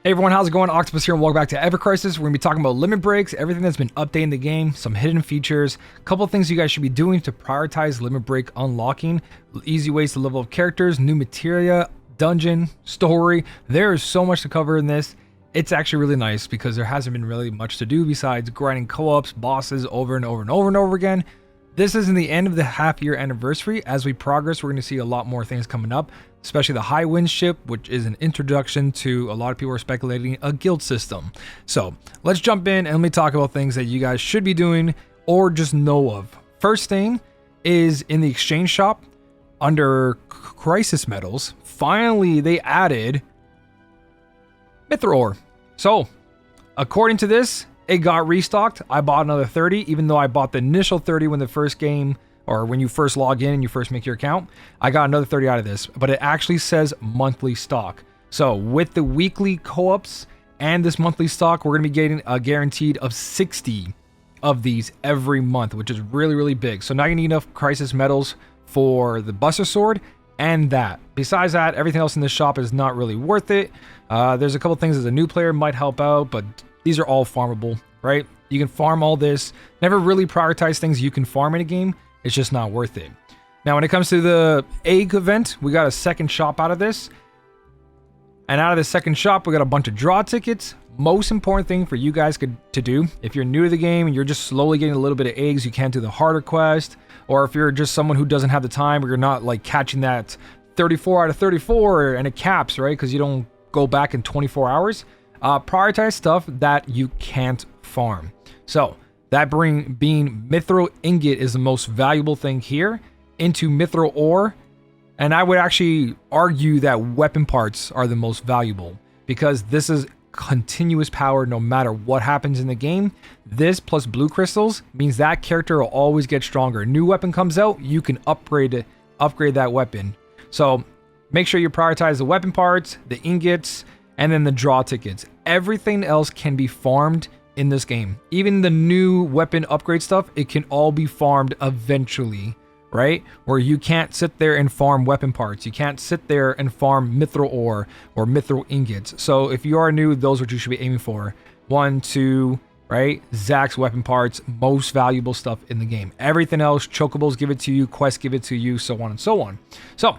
Hey everyone, how's it going? Octopus here and welcome back to evercrisis. We're going to be talking about limit breaks, everything that's been updating the game, some hidden features, a couple of things you guys should be doing to prioritize limit break unlocking, easy ways to level up characters, new materia, dungeon, story. There is so much to cover in this. It's actually really nice because there hasn't been really much to do besides grinding co-ops, bosses over and over and over and over again. This is in the end of the half-year anniversary. As we progress, we're going to see a lot more things coming up, especially the High Wind ship, which is an introduction to, a lot of people are speculating, a guild system. So let's jump in and let me talk about things that you guys should be doing or just know of. First thing is in the exchange shop under crisis medals. Finally, they added Mithril ore. So according to this, it got restocked. I bought another 30, even though I bought the initial 30 when the first game, or when you first log in and you first make your account. I got another 30 out of this, but it actually says monthly stock. So with the weekly co-ops and this monthly stock, we're going to be getting a guaranteed of 60 of these every month, which is really, really big. So now you need enough crisis medals for the Buster Sword and that. Besides that, everything else in this shop is not really worth it. There's a couple things as a new player might help out, but these are all farmable, right? You can farm all this. Never really prioritize things you can farm in a game. It's just not worth it. Now, when it comes to the egg event, we got a second shop out of this. And out of the second shop, we got a bunch of draw tickets. Most important thing for you guys to do, if you're new to the game and you're just slowly getting a little bit of eggs, you can't do the harder quest. Or if you're just someone who doesn't have the time, or you're not like catching that 34 out of 34 and it caps, right? Because you don't go back in 24 hours. Prioritize stuff that you can't farm. So that being mithril ingot is the most valuable thing here, into mithril ore. And I would actually argue that weapon parts are the most valuable, because this is continuous power no matter what happens in the game. This plus blue crystals means that character will always get stronger. New weapon comes out, you can upgrade that weapon. So make sure you prioritize the weapon parts, the ingots, and then the draw tickets. Everything else can be farmed in this game. Even the new weapon upgrade stuff, it can all be farmed eventually, right? Where you can't sit there and farm weapon parts. You can't sit there and farm mithril ore or mithril ingots. So if you are new, those are what you should be aiming for. 1, 2, right? Zack's weapon parts, most valuable stuff in the game. Everything else, chocobles give it to you, quests give it to you, so on and so on. So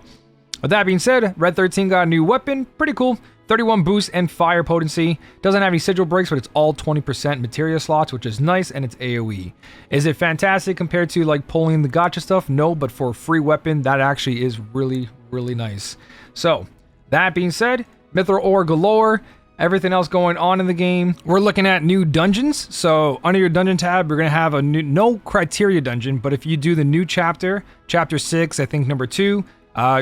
with that being said, Red 13 got a new weapon, pretty cool. 31 boost and fire potency. Doesn't have any sigil breaks, but it's all 20% materia slots, which is nice, and it's AoE. Is it fantastic compared to like pulling the gacha stuff? No, but for a free weapon, that actually is really, really nice. So that being said, mithril ore galore. Everything else going on in the game. We're looking at new dungeons. So under your dungeon tab, you're going to have a new, no criteria dungeon, but if you do the new chapter 6, I think number 2,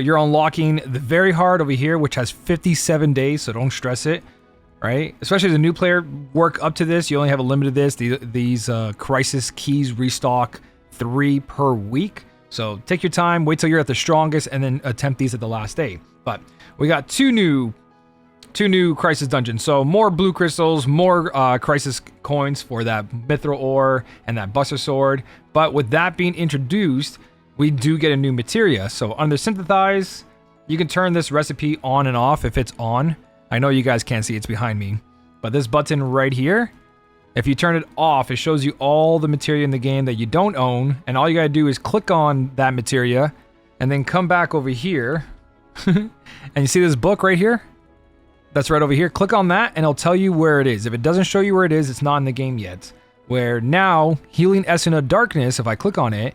you're unlocking the very hard over here, which has 57 days, so don't stress it, right? Especially as a new player, work up to this. You only have a limit of this. These crisis keys restock 3 per week. So take your time, wait till you're at the strongest, and then attempt these at the last day. But we got two new crisis dungeons. So more blue crystals, more crisis coins for that mithril ore and that buster sword. But with that being introduced, we do get a new materia. So under synthesize, you can turn this recipe on and off if it's on. I know you guys can't see, it's behind me. But this button right here, if you turn it off, it shows you all the materia in the game that you don't own. And all you gotta do is click on that materia and then come back over here. And you see this book right here? That's right over here. Click on that and it'll tell you where it is. If it doesn't show you where it is, it's not in the game yet. Where now, Healing Essence of Darkness, if I click on it,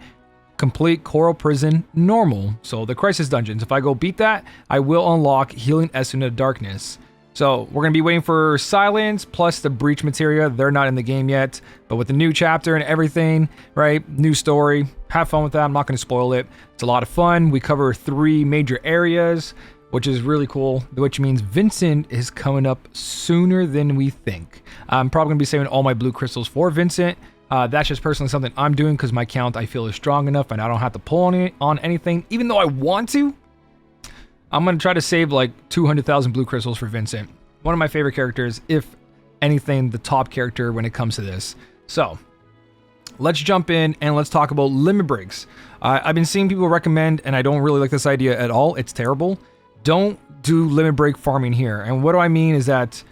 complete Coral Prison normal. So the crisis dungeons, if I go beat that, I will unlock Healing Essence of Darkness. So we're going to be waiting for Silence plus the Breach materia. They're not in the game yet, but with the new chapter and everything, right? New story. Have fun with that. I'm not going to spoil it. It's a lot of fun. We cover 3 major areas, which is really cool, which means Vincent is coming up sooner than we think. I'm probably going to be saving all my blue crystals for Vincent. That's just personally something I'm doing because my count I feel is strong enough and I don't have to pull on anything, even though I want to. I'm going to try to save like 200,000 blue crystals for Vincent. One of my favorite characters, if anything, the top character when it comes to this. So let's jump in and let's talk about limit breaks. I've been seeing people recommend, and I don't really like this idea at all. It's terrible. Don't do limit break farming here. And what do I mean is that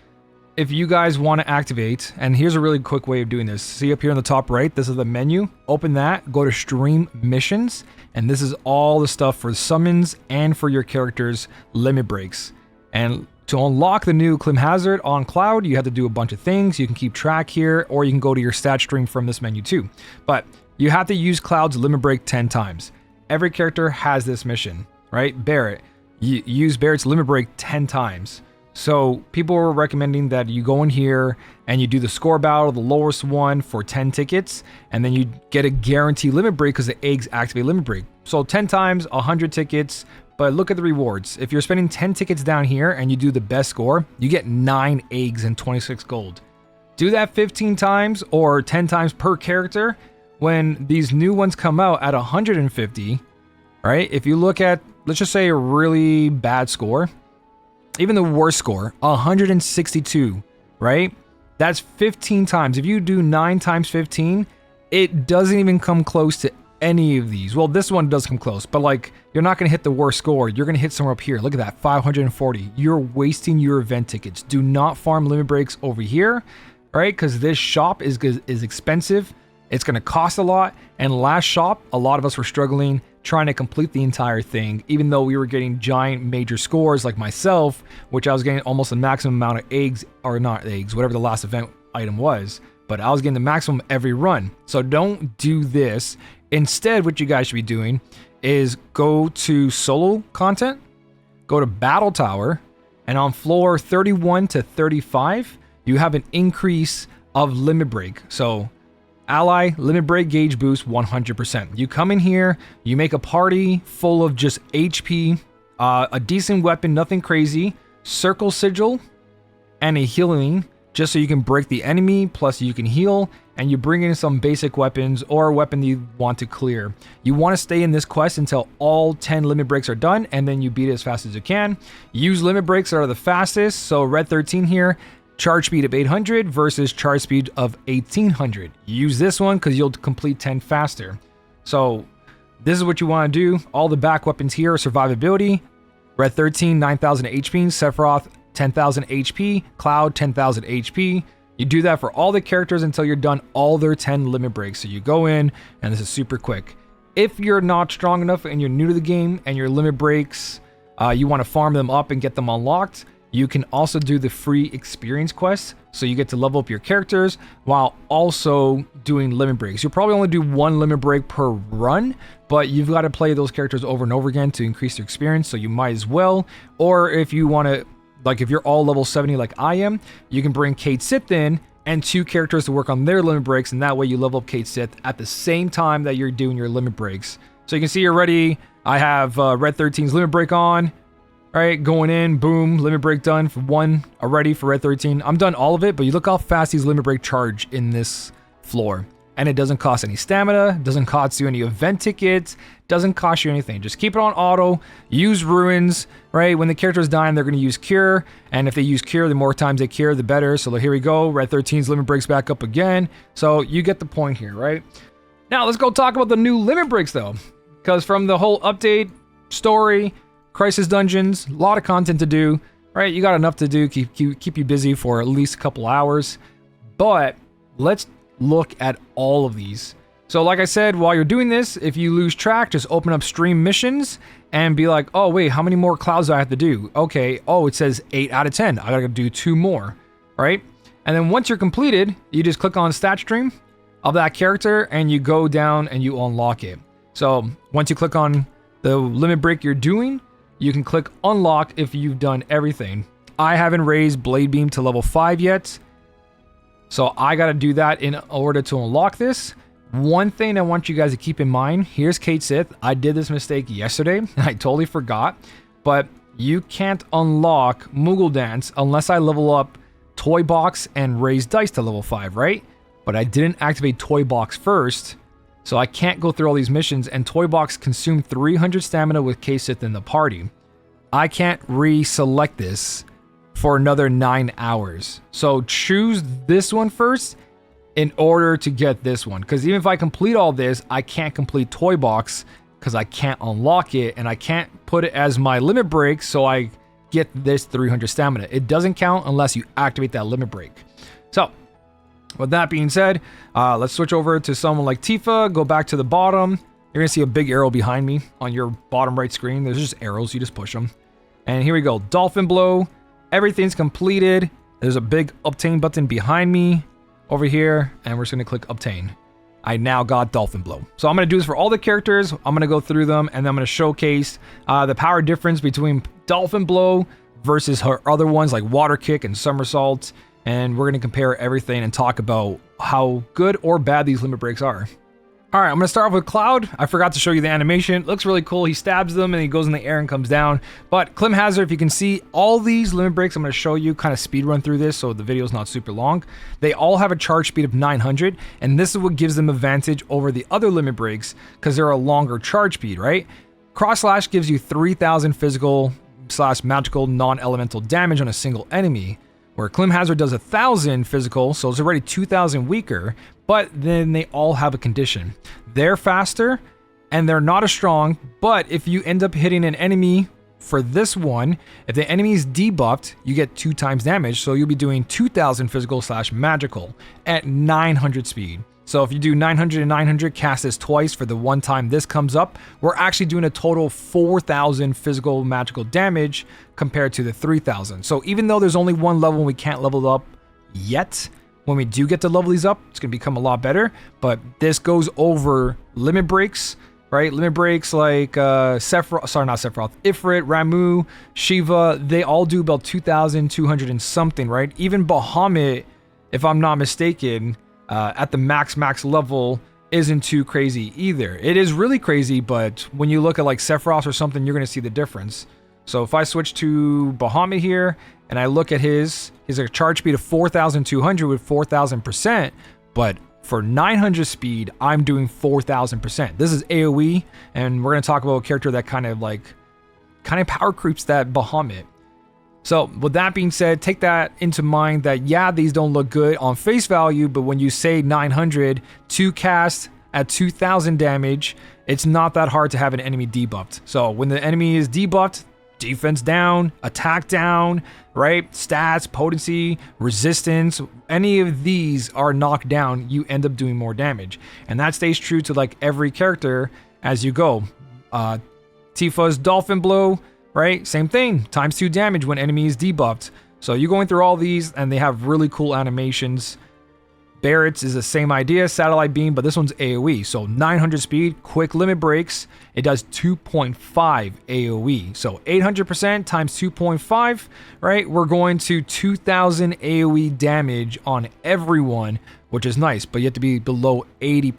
if you guys want to activate, and here's a really quick way of doing this. See up here in the top right, this is the menu. Open that, go to stream missions, and this is all the stuff for summons and for your character's limit breaks. And to unlock the new Clim Hazard on Cloud, you have to do a bunch of things. You can keep track here, or you can go to your stat stream from this menu too. But you have to use Cloud's limit break 10 times. Every character has this mission, right? Barret. You use Barret's limit break 10 times. So people were recommending that you go in here and you do the score battle, the lowest one for 10 tickets, and then you get a guaranteed limit break because the eggs activate limit break. So 10 times, 100 tickets, but look at the rewards. If you're spending 10 tickets down here and you do the best score, you get 9 eggs and 26 gold. Do that 15 times or 10 times per character. When these new ones come out at 150, right? If you look at, let's just say a really bad score, even the worst score, 162, right? That's 15 times. If you do 9 times 15, it doesn't even come close to any of these. Well, this one does come close, but like, you're not going to hit the worst score. You're going to hit somewhere up here. Look at that, 540. You're wasting your event tickets. Do not farm limit breaks over here, right? Because this shop is expensive. It's going to cost a lot. And last shop, a lot of us were struggling trying to complete the entire thing, even though we were getting giant major scores like myself, which I was getting almost the maximum amount of eggs, or not eggs, whatever the last event item was, but I was getting the maximum every run. So don't do this. Instead, what you guys should be doing is go to solo content, go to battle tower, and on floor 31 to 35, you have an increase of limit break. So ally limit break gauge boost 100%. You come in here, you make a party full of just HP, a decent weapon, nothing crazy, circle sigil, and a healing, just so you can break the enemy, plus you can heal, and you bring in some basic weapons or a weapon you want to clear. You want to stay in this quest until all 10 limit breaks are done, and then you beat it as fast as you can. Use limit breaks that are the fastest, so Red 13 here, charge speed of 800 versus charge speed of 1800. Use this one because you'll complete 10 faster. So this is what you want to do. All the back weapons here are survivability. Red 13, 9000 HP. Sephiroth, 10,000 HP. Cloud, 10,000 HP. You do that for all the characters until you're done all their 10 limit breaks. So you go in, and this is super quick. If you're not strong enough and you're new to the game and your limit breaks, you want to farm them up and get them unlocked, you can also do the free experience quests, so you get to level up your characters while also doing limit breaks. You'll probably only do 1 limit break per run, but you've got to play those characters over and over again to increase their experience, so you might as well. Or if you want to, like if you're all level 70 like I am, you can bring Kate Sith in and 2 characters to work on their limit breaks, and that way you level up Kate Sith at the same time that you're doing your limit breaks. So you can see already, I have Red 13's limit break on. All right, going in, boom, limit break done for 1 already for Red 13. I'm done all of it, but you look how fast these limit break charge in this floor. And it doesn't cost any stamina, doesn't cost you any event tickets, doesn't cost you anything. Just keep it on auto, use ruins, right? When the character's dying, they're going to use cure. And if they use cure, the more times they cure, the better. So here we go, Red 13's limit breaks back up again. So you get the point here, right? Now let's go talk about the new limit breaks though. Because from the whole update, story, crisis dungeons, a lot of content to do, right? You got enough to do, keep you busy for at least a couple hours. But let's look at all of these. So like I said, while you're doing this, if you lose track, just open up stream missions and be like, oh wait, how many more clouds do I have to do? Okay, oh, it says 8 out of 10. I gotta do 2 more, right? And then once you're completed, you just click on stat stream of that character and you go down and you unlock it. So once you click on the limit break you're doing, you can click unlock if you've done everything. I haven't raised Blade Beam to level 5 yet, so I gotta do that in order to unlock this. One thing I want you guys to keep in mind, here's Kate Sith. I did this mistake yesterday, and I totally forgot, but you can't unlock Moogle Dance unless I level up Toy Box and raise Dice to level 5, right? But I didn't activate Toy Box first, so I can't go through all these missions, and Toy Box consumed 300 stamina with Kate Sith in the party. I can't reselect this for another 9 hours. So choose this one first in order to get this one. Because even if I complete all this, I can't complete Toy Box because I can't unlock it, and I can't put it as my limit break so I get this 300 stamina. It doesn't count unless you activate that limit break. So with that being said, let's switch over to someone like Tifa. Go back to the bottom. You're gonna see a big arrow behind me on your bottom right screen. There's just arrows, you just push them. And here we go, Dolphin Blow. Everything's completed. There's a big obtain button behind me over here, and we're just gonna click obtain. I now got Dolphin Blow. So I'm gonna do this for all the characters. I'm gonna go through them, and then I'm gonna showcase the power difference between Dolphin Blow versus her other ones like Water Kick and Somersault. And we're gonna compare everything and talk about how good or bad these limit breaks are. All right, I'm gonna start off with Cloud. I forgot to show you the animation. It looks really cool. He stabs them and he goes in the air and comes down. But Clim Hazard, if you can see all these limit breaks, I'm gonna show you, kind of speed run through this so the video is not super long. They all have a charge speed of 900, and this is what gives them advantage over the other limit breaks because they're a longer charge speed, right? Cross Slash gives you 3,000 physical / magical non-elemental damage on a single enemy, where Clim Hazard does 1,000 physical, so it's already 2,000 weaker, but then they all have a condition. They're faster, and they're not as strong, but if you end up hitting an enemy for this one, if the enemy is debuffed, you get 2 times damage, so you'll be doing 2,000 physical / magical at 900 speed. So if you do 900 and 900, cast this twice for the one time this comes up, we're actually doing a total 4,000 physical magical damage compared to the 3,000. So even though there's only one level and we can't level it up yet, when we do get to level these up, it's going to become a lot better. But this goes over limit breaks, right? Limit breaks like Sephiroth, sorry, not Sephiroth, Ifrit, Ramu, Shiva, they all do about 2,200 and something, right? Even Bahamut, if I'm not mistaken, at the max level isn't too crazy either. It is really crazy, but when you look at like Sephiroth or something, you're going to see the difference. So if I switch to Bahamut here and I look at he's a charge speed of 4,200 with 4,000%, but for 900 speed, I'm doing 4,000%. This is AoE, and we're going to talk about a character that kind of power creeps that Bahamut. So with that being said, take that into mind that yeah, these don't look good on face value, but when you say 900 to cast at 2,000 damage, it's not that hard to have an enemy debuffed. So when the enemy is debuffed, defense down, attack down, right? Stats, potency, resistance, any of these are knocked down, you end up doing more damage. And that stays true to like every character as you go. Tifa's Dolphin Blow, right? Same thing, times 2 damage when enemy is debuffed. So you're going through all these and they have really cool animations. Barrett's is the same idea, satellite beam, but this one's AoE. So 900 speed, quick limit breaks. It does 2.5 AoE. So 800% times 2.5, right? We're going to 2,000 AoE damage on everyone, which is nice, but you have to be below 80%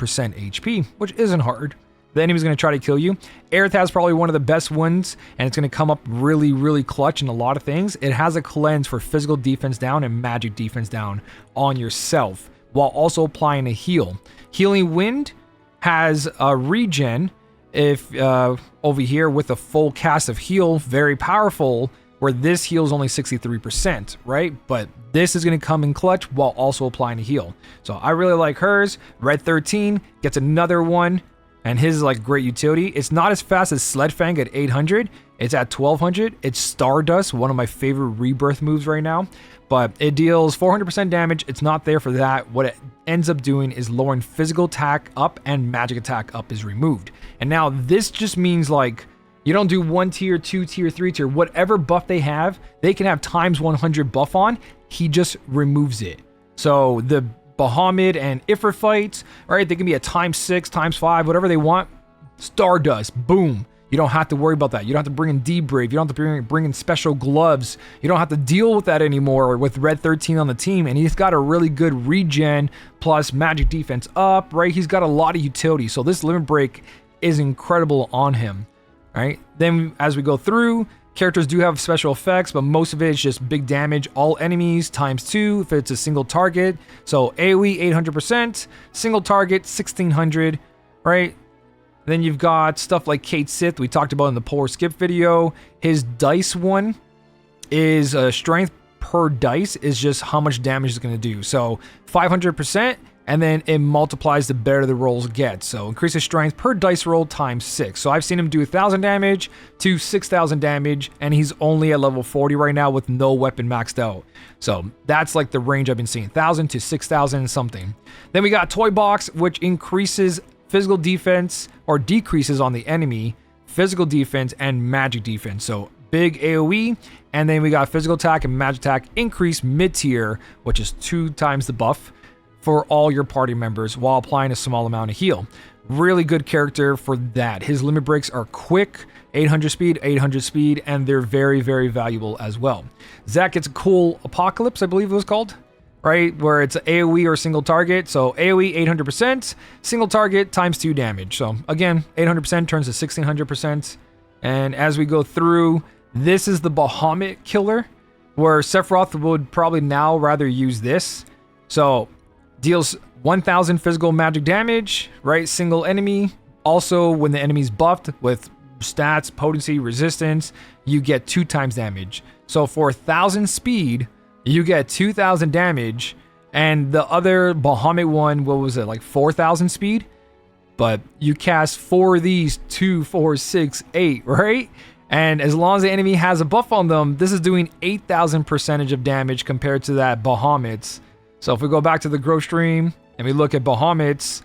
HP, which isn't hard. The enemy's going to try to kill you. Aerith has probably one of the best ones, and it's going to come up really clutch in a lot of things. It has a cleanse for physical defense down and magic defense down on yourself, while also applying a heal. Healing Wind has a regen if over here with a full cast of heal, very powerful, where this heal is only 63%, right? But this is going to come in clutch while also applying a heal. So I really like hers. Red 13 gets another one. And his is like great utility. It's not as fast as Sledfang at 800. It's at 1200. It's Stardust, one of my favorite rebirth moves right now. But it deals 400% damage. It's not there for that. What it ends up doing is lowering physical attack up and magic attack up is removed. And now this just means like you don't do 1 tier, 2 tier, 3 tier. Whatever buff they can have times 100 buff on. He just removes it. So the Bahamut and Ifrit fights, right? They can be a ×6, ×5, whatever they want. Stardust, boom. You don't have to worry about that. You don't have to bring in Debrave. You don't have to bring in special gloves. You don't have to deal with that anymore with Red 13 on the team. And he's got a really good regen plus magic defense up, right? He's got a lot of utility. So this limit break is incredible on him, right? Then as we go through, characters do have special effects, but most of it is just big damage. All enemies ×2 if it's a single target. So AoE 800%, single target 1600, right? Then you've got stuff like Kate Sith, we talked about in the Polar Skip video. His dice one is strength per dice is just how much damage it's going to do. So 500% and then it multiplies the better the rolls get. So increases strength per dice roll times 6. So I've seen him do 1,000 damage to 6,000 damage, and he's only at level 40 right now with no weapon maxed out. So that's like the range I've been seeing, 1,000 to 6,000 and something. Then we got Toy Box, which increases physical defense or decreases on the enemy, physical defense and magic defense. So big AoE, and then we got physical attack and magic attack increase mid-tier, which is 2 times the buff for all your party members while applying a small amount of heal. Really good character for that. His limit breaks are quick, 800 speed, and they're very, very valuable as well. Zach gets a cool Apocalypse, I believe it was called, right? Where it's an AoE or single target. So AoE 800%, single target times 2 damage. So again, 800% turns to 1600%. And as we go through, this is the Bahamut killer, where Sephiroth would probably now rather use this. So deals 1,000 physical magic damage, right? Single enemy. Also, when the enemy's buffed with stats, potency, resistance, you get 2 times damage. So for 1,000 speed, you get 2,000 damage. And the other Bahamut one, what was it, like 4,000 speed? But you cast 4 of these, 2, 4, 6, 8, right? And as long as the enemy has a buff on them, this is doing 8,000 percentage of damage compared to that Bahamut's. So if we go back to the growth stream and we look at Bahamut's,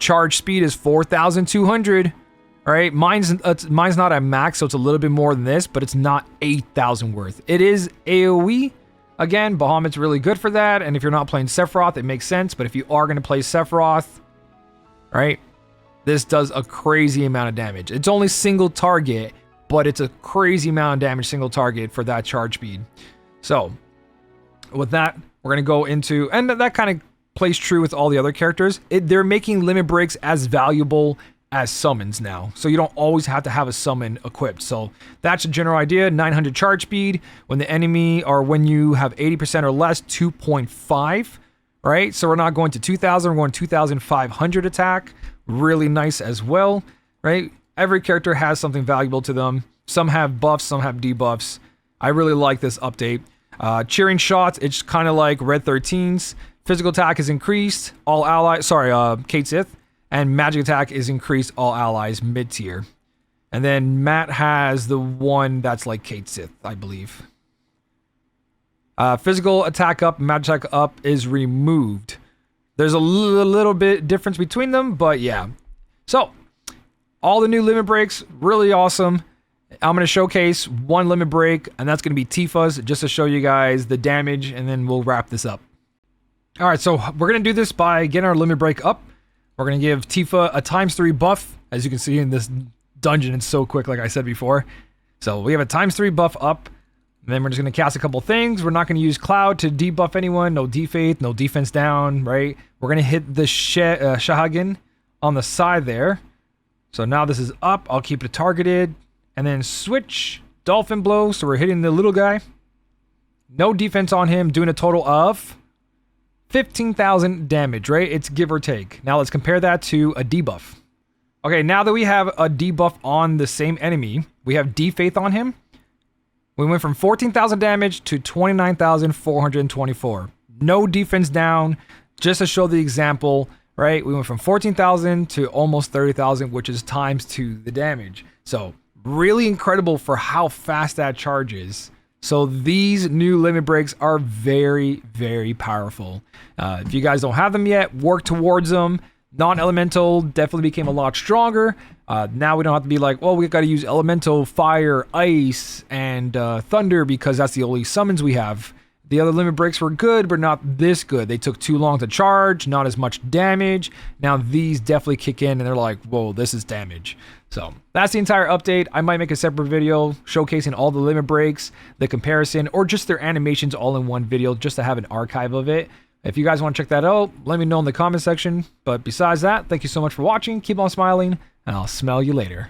charge speed is 4,200. All right, mine's not at max, so it's a little bit more than this, but it's not 8,000 worth. It is AoE. Again, Bahamut's really good for that. And if you're not playing Sephiroth, it makes sense. But if you are going to play Sephiroth, right, this does a crazy amount of damage. It's only single target, but it's a crazy amount of damage single target for that charge speed. So with that, we're going to go into, and that kind of plays true with all the other characters. They're making limit breaks as valuable as summons now. So you don't always have to have a summon equipped. So that's a general idea. 900 charge speed when the enemy, or when you have 80% or less, 2.5, right? So we're not going to 2,000, we're going 2,500 attack. Really nice as well, right? Every character has something valuable to them. Some have buffs, some have debuffs. I really like this update. Cheering shots, it's kind of like Red 13's. Physical attack is increased, all allies, Kate Sith. And magic attack is increased, all allies mid-tier. And then Matt has the one that's like Kate Sith, I believe. Physical attack up, magic attack up is removed. There's a little bit difference between them, but yeah. So, all the new limit breaks, really awesome. I'm going to showcase one limit break, and that's going to be Tifa's, just to show you guys the damage, and then we'll wrap this up. All right, so we're going to do this by getting our limit break up. We're going to give Tifa a ×3 buff. As you can see in this dungeon, it's so quick, like I said before. So we have a ×3 buff up. And then we're just going to cast a couple things. We're not going to use Cloud to debuff anyone. No defaith, no defense down, right? We're going to hit the Shahagan on the side there. So now this is up. I'll keep it targeted. And then switch Dolphin Blow. So we're hitting the little guy. No defense on him. Doing a total of 15,000 damage, right? It's give or take. Now let's compare that to a debuff. Okay, now that we have a debuff on the same enemy, we have defaith on him. We went from 14,000 damage to 29,424. No defense down, just to show the example, right? We went from 14,000 to almost 30,000, which is ×2 the damage. So really incredible for how fast that charges. So these new limit breaks are very, very powerful. If you guys don't have them yet, work towards them. Non-elemental definitely became a lot stronger. Now we don't have to be like, well, we got to use elemental, fire, ice, and thunder because that's the only summons we have. The other limit breaks were good, but not this good. They took too long to charge, not as much damage. Now these definitely kick in and they're like, whoa, this is damage. So that's the entire update. I might make a separate video showcasing all the limit breaks, the comparison, or just their animations all in one video just to have an archive of it. If you guys want to check that out, let me know in the comment section. But besides that, thank you so much for watching. Keep on smiling, and I'll smell you later.